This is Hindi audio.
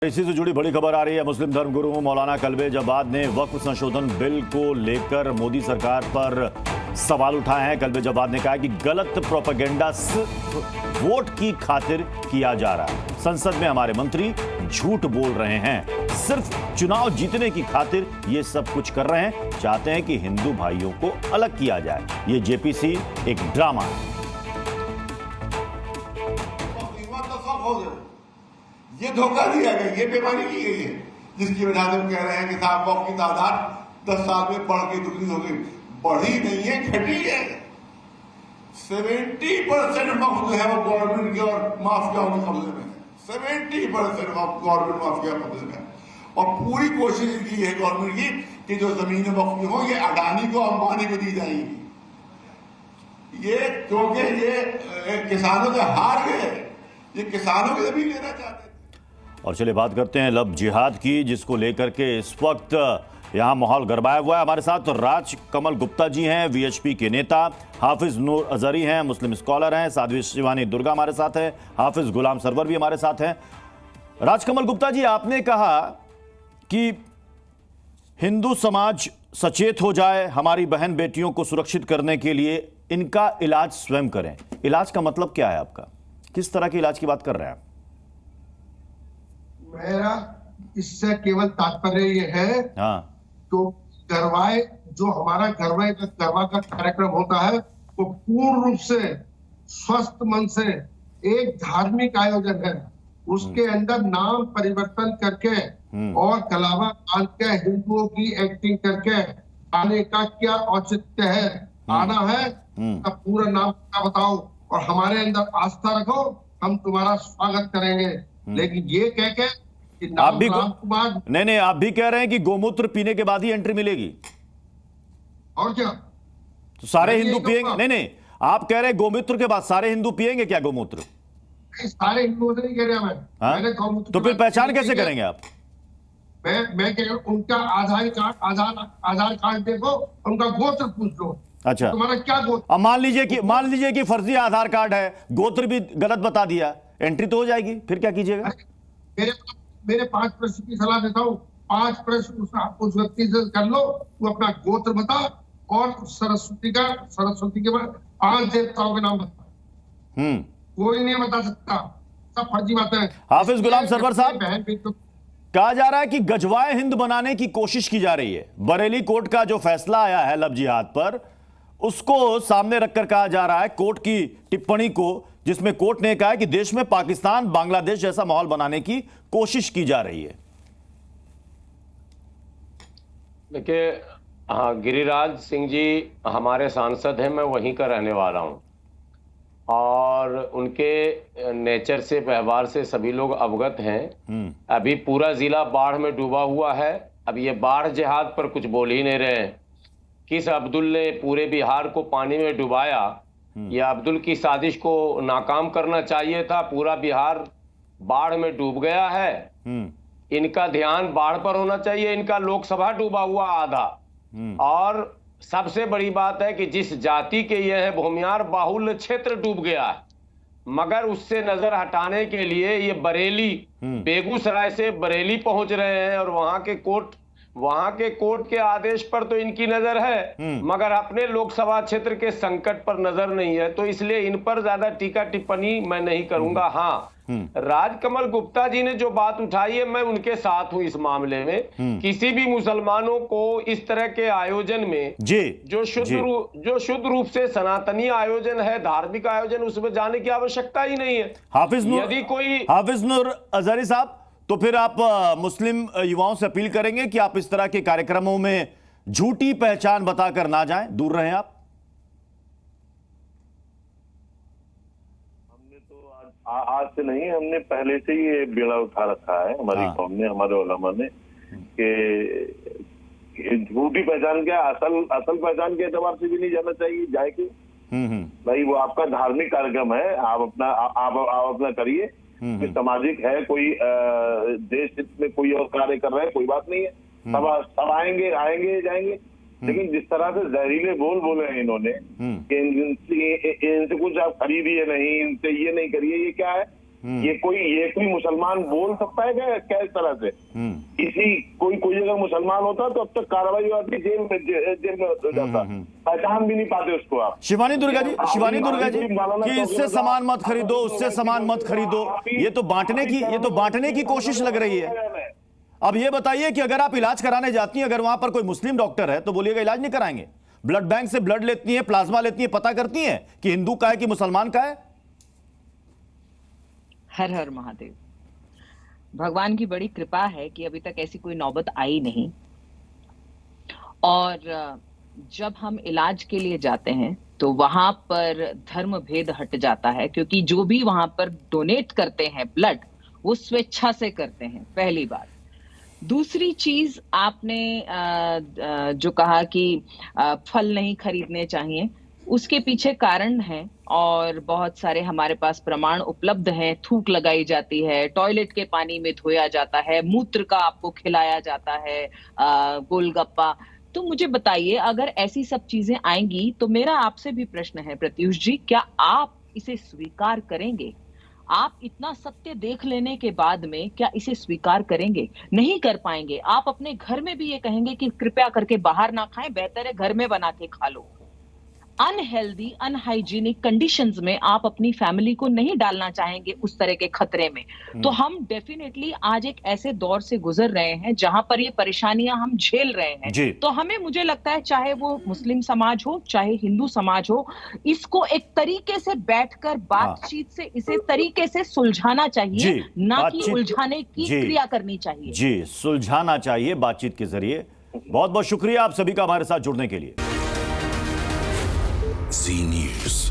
इसी से जुड़ी बड़ी खबर आ रही है। मुस्लिम धर्मगुरु मौलाना कल्बे जवाद ने वक्फ संशोधन बिल को लेकर मोदी सरकार पर सवाल उठाए हैं। कल्बे जवाद ने कहा कि गलत प्रोपेगेंडा सिर्फ वोट की खातिर किया जा रहा है। संसद में हमारे मंत्री झूठ बोल रहे हैं, सिर्फ चुनाव जीतने की खातिर ये सब कुछ कर रहे हैं। चाहते हैं कि हिंदू भाइयों को अलग किया जाए। ये जेपीसी एक ड्रामा है। ये धोखा दिया गया, ये बेमानी की गई है, जिसकी वजह से वो कह रहे हैं कि साहब वक्त की तादाद 10 साल में बढ़ के दुगनी हो गई। बढ़ी नहीं है, घटी है। 70% वक्त जो है वो गवर्नमेंट के और माफियाओं के कब्जे में है। 70% वक्त गवर्नमेंट माफिया कब्जे में है। और पूरी कोशिश की है गवर्नमेंट की कि जो जमीनें वक्त हो ये अडानी को, अंबानी को दी जाएंगी। ये क्योंकि ये किसानों से हार गए, ये किसानों की जमीन लेना चाहते हैं। और चलिए बात करते हैं लब जिहाद की, जिसको लेकर के इस वक्त यहाँ माहौल गरमाया हुआ है। हमारे साथ राज कमल गुप्ता जी हैं, वीएचपी के नेता, हाफिज नूर अजहरी हैं, मुस्लिम स्कॉलर हैं, साध्वी शिवानी दुर्गा हमारे साथ हैं, हाफिज गुलाम सरवर भी हमारे साथ हैं। राज कमल गुप्ता जी, आपने कहा कि हिंदू समाज सचेत हो जाए, हमारी बहन बेटियों को सुरक्षित करने के लिए इनका इलाज स्वयं करें। इलाज का मतलब क्या है आपका? किस तरह के इलाज की बात कर रहे हैं आप? मेरा इससे केवल तात्पर्य ये है तो गरवाए जो हमारा गरबा का कार्यक्रम होता है वो पूर्ण रूप से स्वस्थ मन से एक धार्मिक आयोजन है। उसके अंदर नाम परिवर्तन करके और कलावा बांध के हिंदुओं की एक्टिंग करके आने का क्या औचित्य है? आना है तब पूरा नाम का बताओ और हमारे अंदर आस्था रखो, हम तुम्हारा स्वागत करेंगे। लेकिन ये कह के आप भी नहीं, आप भी कह रहे हैं कि गोमूत्र पीने के बाद ही एंट्री मिलेगी और क्या? तो सारे हिंदू पिएंगे? नहीं, आप कह रहे हैं गोमूत्र के बाद सारे हिंदू पिएंगे क्या गोमूत्र? सारे हिंदुओं से नहीं कह रहा मैंने गोमूत्र। तो फिर पहचान कैसे करेंगे आप? मैं कह रहा हूं उनका आधार कार्ड देखो, उनका गोत्र पूछ लो। अच्छा, तुम्हारा क्या गोत्र? अब मान लीजिए कि फर्जी आधार कार्ड है, गोत्र भी गलत बता दिया, एंट्री तो हो जाएगी, फिर क्या कीजिएगा? मेरे 5 प्रश्न की सलाह देता हूँ। 5 प्रश्न उस व्यक्ति से कर लो, वो अपना गोत्र बता और सरस्वती के बाद 5 देवताओं के नाम बता। कोई नहीं बता सकता, सब फर्जी बातें हैं। हाफिज गुलाम सरवर साहब, कहा जा रहा है कि गजवाए हिंद बनाने की कोशिश की जा रही है। बरेली कोर्ट का जो फैसला आया है लब जिहाद पर, उसको सामने रखकर कहा जा रहा है, कोर्ट की टिप्पणी को, जिसमें कोर्ट ने कहा है कि देश में पाकिस्तान बांग्लादेश जैसा माहौल बनाने की कोशिश की जा रही है। देखिए, हाँ, गिरिराज सिंह जी हमारे सांसद हैं, मैं वहीं का रहने वाला हूं और उनके नेचर से, व्यवहार से सभी लोग अवगत हैं। अभी पूरा जिला बाढ़ में डूबा हुआ है। अब ये बाढ़ जिहाद पर कुछ बोल ही नहीं रहे हैं। किस अब्दुल ने पूरे बिहार को पानी में डुबाया? यह अब्दुल की साजिश को नाकाम करना चाहिए था। पूरा बिहार बाढ़ में डूब गया है। इनका ध्यान बाढ़ पर होना चाहिए। इनका लोकसभा डूबा हुआ आधा। और सबसे बड़ी बात है कि जिस जाति के ये है, भूमियार बाहुल्य क्षेत्र डूब गया है, मगर उससे नजर हटाने के लिए ये बरेली, बेगूसराय से बरेली पहुंच रहे हैं और वहां के कोर्ट के आदेश पर तो इनकी नजर है, मगर अपने लोकसभा क्षेत्र के संकट पर नजर नहीं है। तो इसलिए इन पर ज्यादा टीका टिप्पणी मैं नहीं करूंगा। हाँ, राजकमल गुप्ता जी ने जो बात उठाई है, मैं उनके साथ हूं इस मामले में। किसी भी मुसलमानों को इस तरह के आयोजन में जो शुद्ध रूप से सनातनी आयोजन है, धार्मिक आयोजन, उसमें जाने की आवश्यकता ही नहीं है। हाफिज नूर अजहरी साहब, तो फिर आप मुस्लिम युवाओं से अपील करेंगे कि आप इस तरह के कार्यक्रमों में झूठी पहचान बताकर ना जाएं, दूर रहें आप? हमने तो आज से नहीं, हमने पहले से ही ये बेड़ा उठा रखा है हमारी कौम ने, हमारे उलमा ने, कि झूठी पहचान क्या, असल पहचान के एतबार से भी नहीं जाना चाहिए। जाए कि भाई वो आपका धार्मिक कार्यक्रम है, आप अपना करिए। सामाजिक है, कोई देश हित में कोई और कार्य कर रहे हैं, कोई बात नहीं है। सब आएंगे जाएंगे। लेकिन जिस तरह से जहरीले बोल बोले हैं इन्होंने कि इनसे कुछ आप खरीदिए नहीं, इनसे ये नहीं करिए, ये क्या है? ये कोई मुसलमान बोल सकता है क्या इस तरह से? कोई अगर मुसलमान होता तो अब तक कार्रवाई होती, जेल में हो जाता, पहचान भी नहीं पाते उसको आप। शिवानी दुर्गा जी कि इससे सामान मत खरीदो, उससे सामान मत खरीदो, ये तो बांटने की कोशिश लग रही है। अब ये बताइए कि अगर आप इलाज कराने जाती हैं, अगर वहां पर कोई मुस्लिम डॉक्टर है तो बोलिएगा इलाज नहीं कराएंगे। ब्लड बैंक से ब्लड लेती हैं, प्लाज्मा लेती हैं, पता करती हैं कि हिंदू का है कि मुसलमान का है। हर हर महादेव। भगवान की बड़ी कृपा है कि अभी तक ऐसी कोई नौबत आई नहीं। और जब हम इलाज के लिए जाते हैं तो वहां पर धर्म भेद हट जाता है, क्योंकि जो भी वहां पर डोनेट करते हैं ब्लड, वो स्वेच्छा से करते हैं, पहली बात। दूसरी चीज, आपने जो कहा कि फल नहीं खरीदने चाहिए, उसके पीछे कारण है और बहुत सारे हमारे पास प्रमाण उपलब्ध हैं। थूक लगाई जाती है, टॉयलेट के पानी में धोया जाता है, मूत्र का आपको खिलाया जाता है, गोलगप्पा। तो मुझे बताइए, अगर ऐसी सब चीजें आएंगी तो मेरा आपसे भी प्रश्न है प्रत्युष जी, क्या आप इसे स्वीकार करेंगे? आप इतना सत्य देख लेने के बाद में क्या इसे स्वीकार करेंगे? नहीं कर पाएंगे। आप अपने घर में भी ये कहेंगे कि कृपया करके बाहर ना खाएं, बेहतर है घर में बना के खा लो। अनहेल्दी, अनहाइजीनिक कंडीशंस में आप अपनी फैमिली को नहीं डालना चाहेंगे उस तरह के खतरे में। तो हम डेफिनेटली आज एक ऐसे दौर से गुजर रहे हैं जहां पर ये परेशानियां हम झेल रहे हैं। तो हमें, मुझे लगता है, चाहे वो मुस्लिम समाज हो चाहे हिंदू समाज हो, इसको एक तरीके से बैठकर बातचीत से इसे तरीके से सुलझाना चाहिए, ना कि उलझाने की क्रिया करनी चाहिए। जी, सुलझाना चाहिए बातचीत के जरिए। बहुत बहुत शुक्रिया आप सभी का हमारे साथ जुड़ने के लिए। Z News.